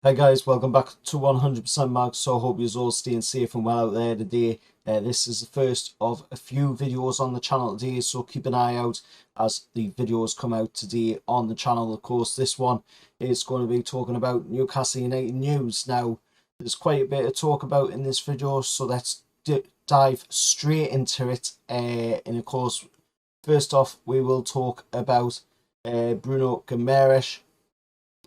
Hi guys, welcome back to 100% Mag. So I hope you're all staying safe and well out there today. This is the first of a few videos on the channel today, so keep an eye out as the videos come out today on the channel. Of course, this one is going to be talking about Newcastle United news. Now, there's quite a bit to talk about in this video, so let's dive straight into it. And of course, first off, we will talk about Bruno Guimaraes.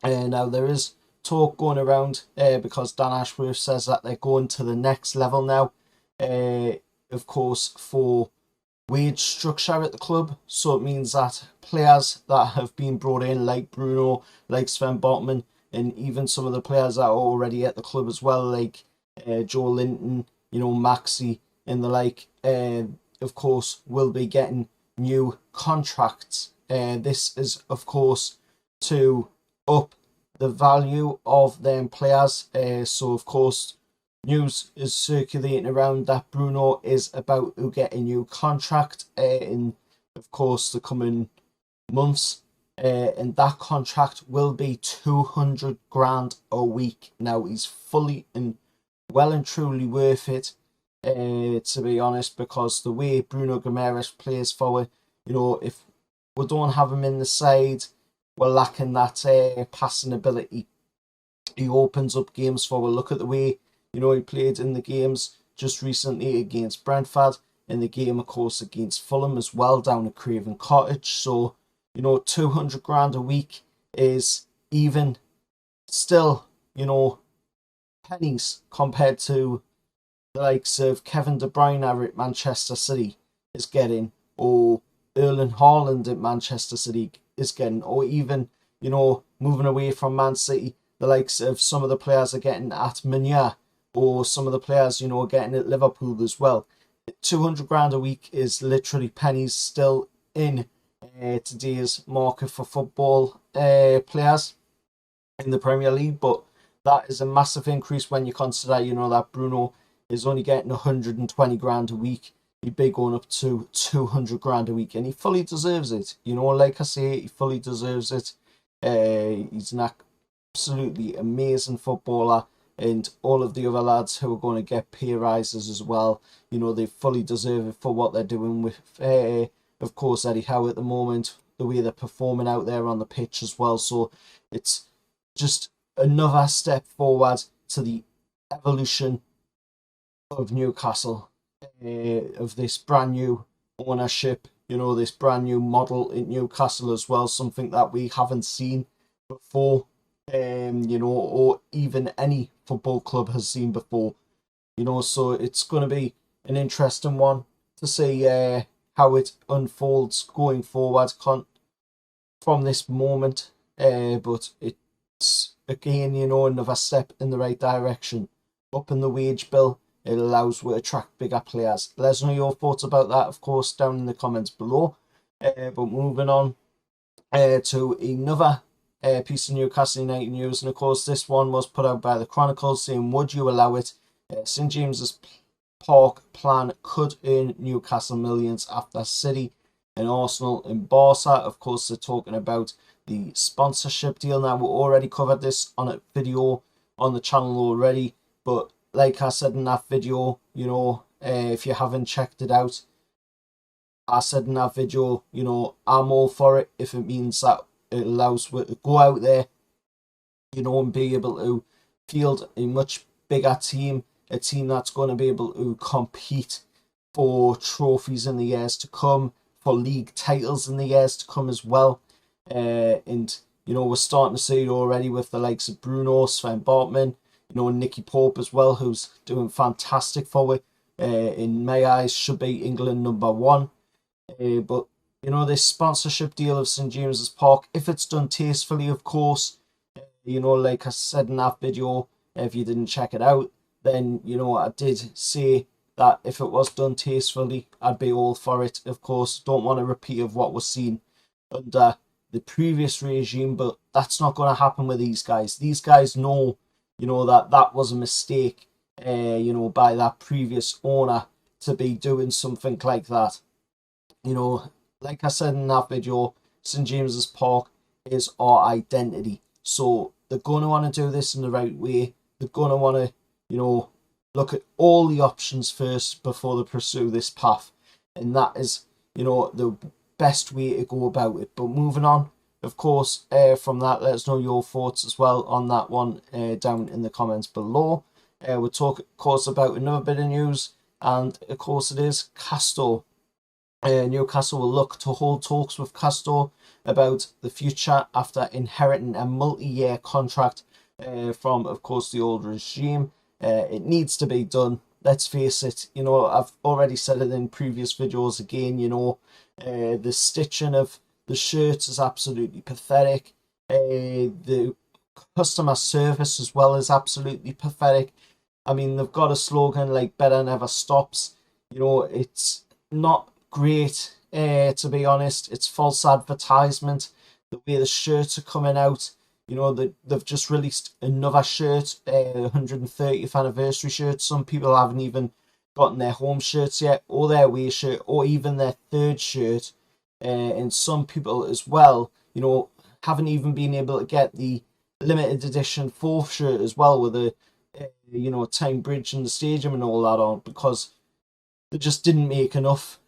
Now, there is talk going around because Dan Ashworth says that they're going to the next level now, of course, for wage structure at the club. So it means that players that have been brought in, like Bruno, like Sven Botman, and even some of the players that are already at the club as well, like Joe Linton, Maxi, and the like, of course, will be getting new contracts. This is, of course, to up the value of them players. So of course, news is circulating around that Bruno is about to get a new contract in, of course, the coming months. And that contract will be 200 grand a week. Now, he's fully and well and truly worth it, to be honest, because the way Bruno Guimaraes plays forward, if we don't have him in the side, we're lacking that passing ability. He opens up games for. Look at the way he played in the games just recently against Brentford, in the game of course against Fulham as well down at Craven Cottage. So 200 grand a week is even still pennies compared to the likes of Kevin De Bruyne at Manchester City is getting, or Erling Haaland at Manchester City is getting, or even, moving away from Man City, the likes of some of the players are getting at Meunier, or some of the players, getting at Liverpool as well. 200 grand a week is literally pennies still in today's market for football players in the Premier League, but that is a massive increase when you consider, that Bruno is only getting 120 grand a week. He'd be going up to 200 grand a week, and he fully deserves it. Like I say, he fully deserves it. He's an absolutely amazing footballer, and all of the other lads who are going to get pay rises as well, they fully deserve it for what they're doing with, of course, Eddie Howe at the moment, the way they're performing out there on the pitch as well. So it's just another step forward to the evolution of Newcastle. Of this brand new ownership, this brand new model in Newcastle as well, something that we haven't seen before, or even any football club has seen before, so it's going to be an interesting one to see how it unfolds going forward from this moment, but it's again, another step in the right direction, up in the wage bill. It allows to attract bigger players. Let us know your thoughts about that, of course, down in the comments below. But moving on to another piece of Newcastle United news, and of course this one was put out by the Chronicles saying, would you allow it? St James's Park plan could earn Newcastle millions after City and Arsenal and Barca. Of course, they're talking about the sponsorship deal. Now, we already covered this on a video on the channel already, but like I said in that video, if you haven't checked it out, I said in that video, I'm all for it if it means that it allows you to go out there, and be able to field a much bigger team, a team that's going to be able to compete for trophies in the years to come, for league titles in the years to come as well. And, we're starting to see it already with the likes of Bruno, Sven Botman, Nicky Pope as well, who's doing fantastic for it. In my eyes, should be England #1. But, this sponsorship deal of St James's Park, if it's done tastefully, of course, like I said in that video, if you didn't check it out, then, I did say that if it was done tastefully, I'd be all for it. Of course, don't want a repeat of what was seen under the previous regime, but that's not going to happen with these guys. These guys know that was a mistake, by that previous owner to be doing something like that. Like I said in that video, St James's Park is our identity. So they're going to want to do this in the right way. They're going to want to, you know, look at all the options first before they pursue this path. And that is, you know, the best way to go about it. But moving on, of course, from that, let us know your thoughts as well on that one down in the comments below. We'll talk, of course, about another bit of news, and of course it is Castor. Newcastle will look to hold talks with Castor about the future after inheriting a multi-year contract from, of course, the old regime. It needs to be done. Let's face it, you know, I've already said it in previous videos again, you know, the stitching of the shirts is absolutely pathetic. The customer service as well is absolutely pathetic. I mean, they've got a slogan like "Better Never Stops." You know, it's not great, to be honest. It's false advertisement. The way the shirts are coming out, you know, they've just released another shirt, 130th anniversary shirt. Some people haven't even gotten their home shirts yet, or their away shirt, or even their third shirt. And some people as well, you know, haven't even been able to get the limited edition fourth shirt as well, with a you know, time bridge in the stadium and all that on, because they just didn't make enough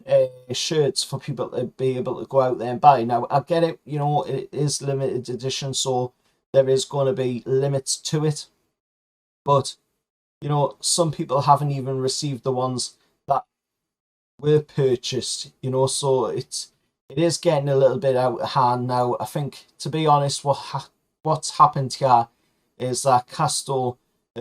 shirts for people to be able to go out there and buy. Now, I get it, you know, it is limited edition, so there is going to be limits to it. But, you know, some people haven't even received the ones that were purchased, you know, so it is getting a little bit out of hand now. I think, to be honest, what's happened here is that Castor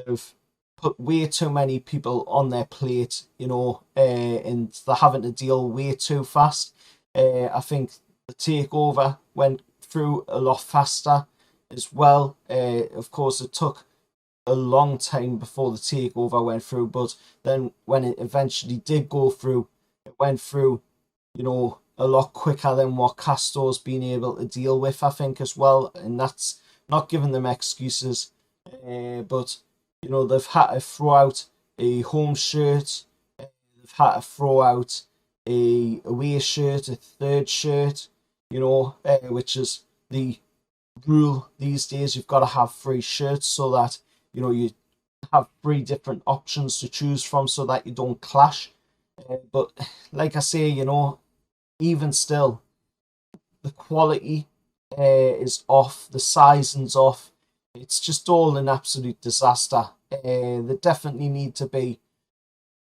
have put way too many people on their plate, you know, and they're having to deal way too fast. I think the takeover went through a lot faster as well. Of course, it took a long time before the takeover went through, but then when it eventually did go through, it went through, you know, a lot quicker than what Castor's been able to deal with, I think, as well. And that's not giving them excuses, but you know, they've had to throw out a home shirt, they've had to throw out a away shirt, a third shirt, you know, which is the rule these days. You've got to have 3 shirts so that, you know, you have 3 different options to choose from so that you don't clash. But like I say, you know, even still, the quality is off, the sizing's off. It's just all an absolute disaster. They definitely need to be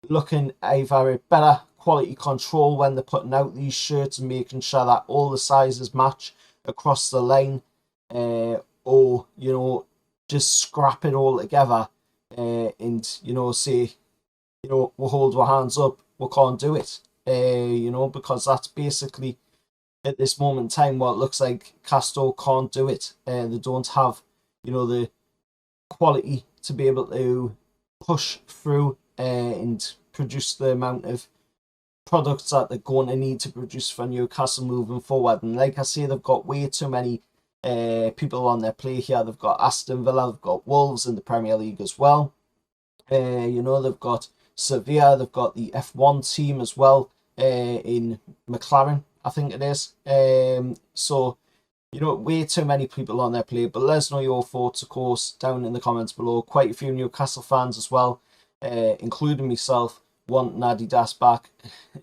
looking either at better quality control when they're putting out these shirts and making sure that all the sizes match across the line, or, you know, just scrap it all together and, you know, say, you know, we'll hold our hands up, we can't do it, you know, because that's basically at this moment in time what it looks like. Castor can't do it. They don't have, you know, the quality to be able to push through and produce the amount of products that they're going to need to produce for Newcastle moving forward. And like I say, they've got way too many people on their play here. They've got Aston Villa, they've got Wolves in the Premier League as well. You know, they've got Sevilla, they've got the F1 team as well in McLaren, I think it is. So, you know, way too many people on their plate. But let us know your thoughts, of course, down in the comments below. Quite a few Newcastle fans as well, including myself, want Adidas back.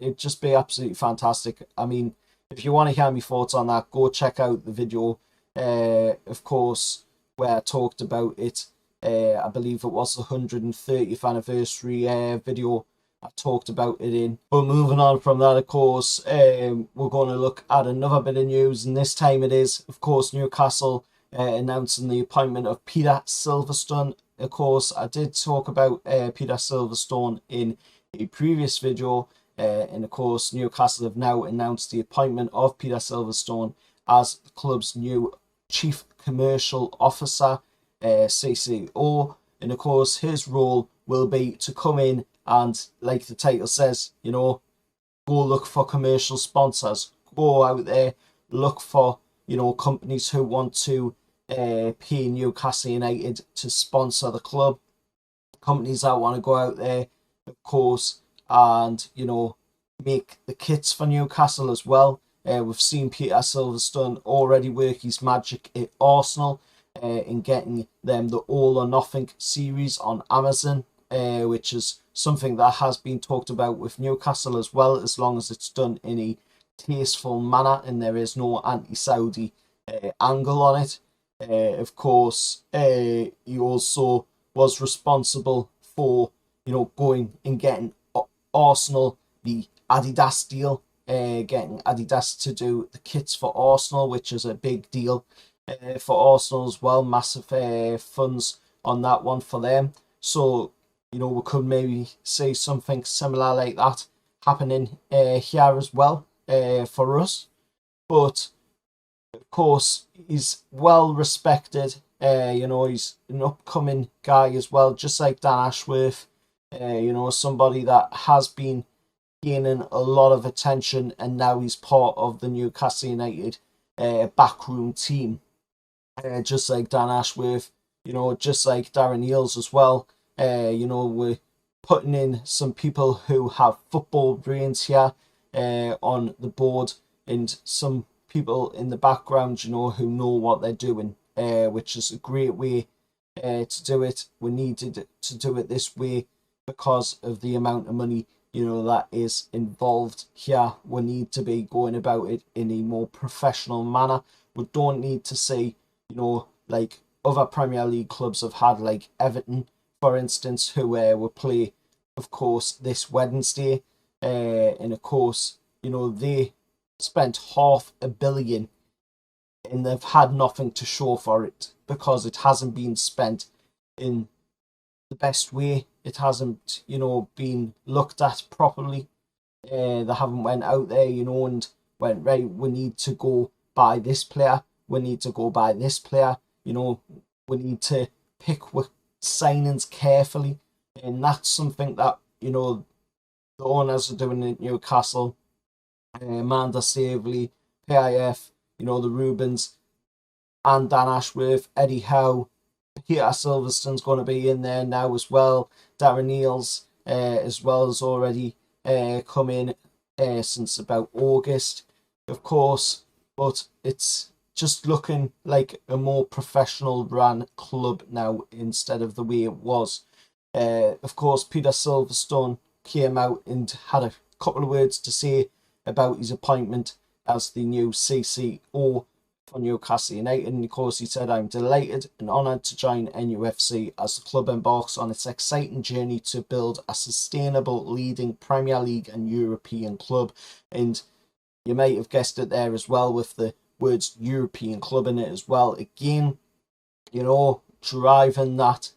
It'd just be absolutely fantastic. I mean, if you want to hear my thoughts on that, go check out the video, of course, where I talked about it. I believe it was the 130th anniversary video I talked about it in. But moving on from that, of course, we're going to look at another bit of news, and this time it is, of course, Newcastle announcing the appointment of Peter Silverstone. Of course, I did talk about Peter Silverstone in a previous video, and of course, Newcastle have now announced the appointment of Peter Silverstone as the club's new Chief Commercial Officer, CCO, and of course, his role will be to come in and, like the title says, you know, go look for commercial sponsors. Go out there, look for, you know, companies who want to pay Newcastle United to sponsor the club. Companies that want to go out there, of course, and, you know, make the kits for Newcastle as well. We've seen Peter Silverstone already work his magic at Arsenal. in getting them the All or Nothing series on Amazon, which is something that has been talked about with Newcastle as well, as long as it's done in a tasteful manner and there is no anti-Saudi angle on it. Of course, he also was responsible for, going and getting Arsenal the Adidas deal, getting Adidas to do the kits for Arsenal, which is a big deal for Arsenal as well. Massive funds on that one for them. So, we could maybe see something similar like that happening here as well for us. But of course, he's well respected. He's an upcoming guy as well, just like Dan Ashworth. Somebody that has been gaining a lot of attention, and now he's part of the Newcastle United backroom team. Just like Dan Ashworth, just like Darren Eales as well. We're putting in some people who have football brains here on the board, and some people in the background, who know what they're doing, which is a great way to do it. We needed to do it this way because of the amount of money, that is involved here. We need to be going about it in a more professional manner. We don't need to see, like other Premier League clubs have had, like Everton, for instance, who will play, of course, this Wednesday. And of course, they spent $500 million and they've had nothing to show for it because it hasn't been spent in the best way. It hasn't, been looked at properly. They haven't went out there, and went, right, we need to go buy this player. We need to go buy this player. We need to pick with signings carefully. And that's something that, the owners are doing at Newcastle. Amanda Staveley, PIF, the Rubens, and Dan Ashworth, Eddie Howe, Peter Silverstone's going to be in there now as well. Darren Eales as well has already come in since about August, of course. But it's just looking like a more professional run club now instead of the way it was. Of course, Peter Silverstone came out and had a couple of words to say about his appointment as the new CCO for Newcastle United. And of course, he said, "I'm delighted and honoured to join NUFC as the club embarks on its exciting journey to build a sustainable leading Premier League and European club." And you might have guessed it there as well with the words European club in it as well. Again, driving that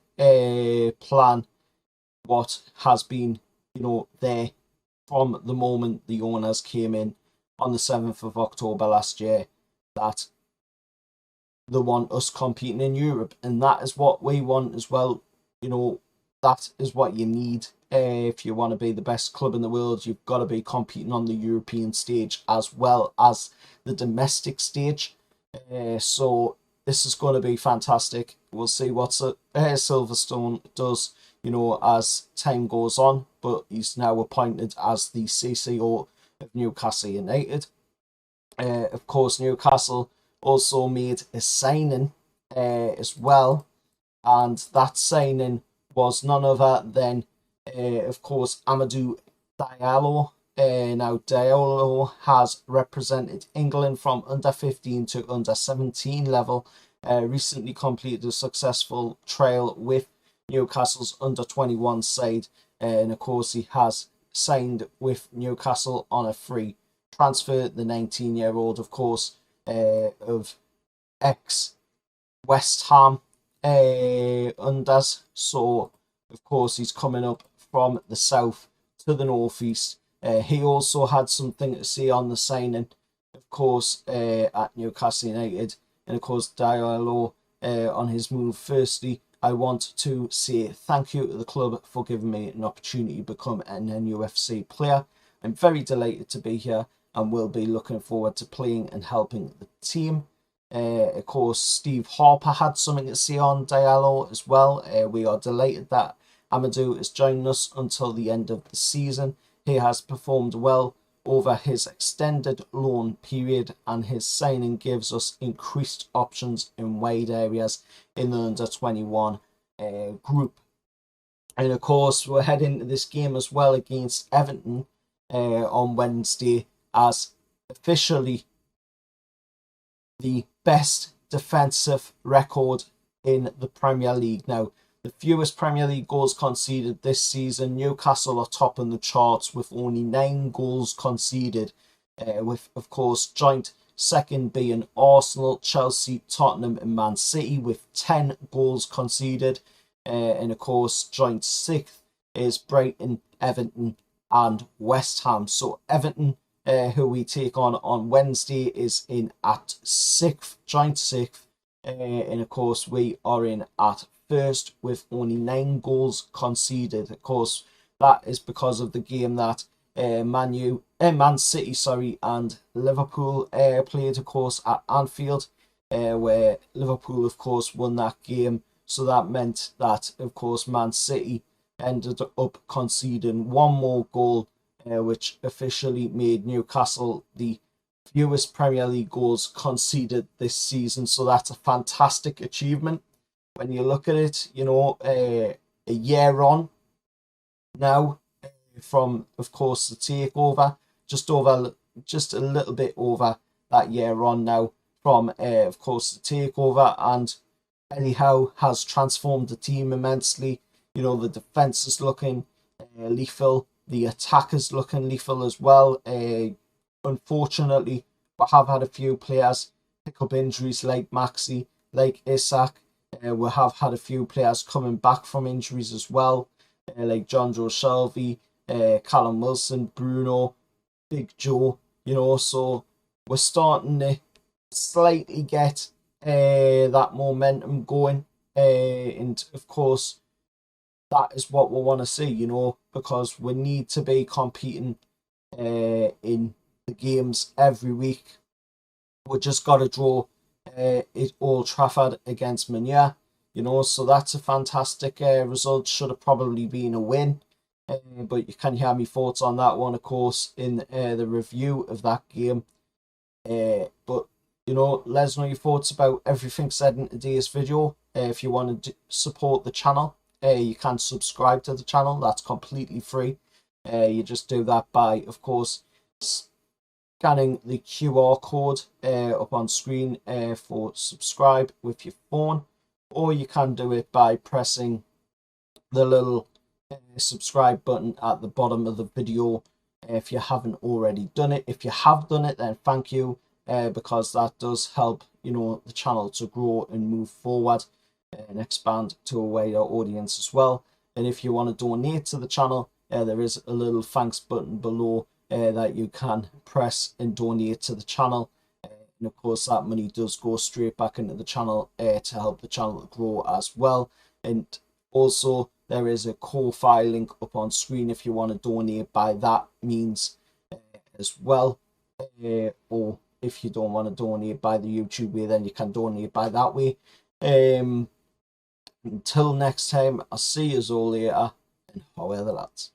plan, what has been, there from the moment the owners came in on the 7th of October last year, that they want us competing in Europe. And that is what we want as well. That is what you need. If you want to be the best club in the world, you've got to be competing on the European stage as well as the domestic stage. So this is going to be fantastic. We'll see what Silverstone does, as time goes on. But he's now appointed as the CCO of Newcastle United. Of course, Newcastle also made a signing as well. And that signing was none other than, of course, Amadou Diallo. Now, Diallo has represented England from under 15 to under 17 level. Recently completed a successful trial with Newcastle's under 21 side. And of course, he has signed with Newcastle on a free transfer. The 19-year-old, of course, of ex-West Ham unders. So, of course, he's coming up from the south to the northeast. He also had something to say on the signing, of course, at Newcastle United. And of course, Diallo on his move. "Firstly, I want to say thank you to the club for giving me an opportunity to become an NUFC player. I'm very delighted to be here and will be looking forward to playing and helping the team." Of course, Steve Harper had something to say on Diallo as well. "We are delighted that Amadou is joining us until the end of the season. He has performed well over his extended loan period, and his signing gives us increased options in wide areas in the under-21 group. And of course, we're heading into this game as well against Everton on Wednesday as officially the best defensive record in the Premier League. Now, the fewest Premier League goals conceded this season, Newcastle are topping the charts with only 9 goals conceded, with, of course, joint second being Arsenal, Chelsea, Tottenham and Man City with 10 goals conceded. And, of course, joint 6th is Brighton, Everton and West Ham. So Everton, who we take on Wednesday, is in at 6th, joint 6th. And, of course, we are in at 1st with only 9 goals conceded. Of course, that is because of the game that Man City, and Liverpool played, of course, at Anfield, where Liverpool, of course, won that game. So that meant that, of course, Man City ended up conceding 1 more goal, which officially made Newcastle the fewest Premier League goals conceded this season. So that's a fantastic achievement when you look at it, you know, a year on now from, of course, the takeover, just a little bit over that year on now from, of course, the takeover. And Eddie Howe has transformed the team immensely. You know, the defence is looking lethal. The attack is looking lethal as well. Unfortunately, we have had a few players pick up injuries like Maxi, like Isak. We have had a few players coming back from injuries as well, like John Joe Shelby, Callum Wilson, Bruno, Big Joe. You know, so we're starting to slightly get that momentum going, and of course that is what we want to see, you know, because we need to be competing in the games every week. We just got to draw at Old Trafford against Mania, you know, so that's a fantastic result. Should have probably been a win, but you can hear me thoughts on that one, of course, in the review of that game. But you know, let us know your thoughts about everything said in today's video. If you want to support the channel, you can subscribe to the channel. That's completely free. You just do that by, of course, scanning the QR code up on screen for subscribe with your phone, or you can do it by pressing the little subscribe button at the bottom of the video if you haven't already done it. If you have done it, then thank you. Because that does help, you know, the channel to grow and move forward and expand to a wider audience as well. And if you want to donate to the channel, there is a little thanks button below that you can press and donate to the channel. And of course, that money does go straight back into the channel to help the channel grow as well. And also, there is a Ko-Fi link up on screen if you want to donate by that means as well. Or if you don't want to donate by the YouTube way, then you can donate by that way. Until next time, I'll see you all later, and however lads.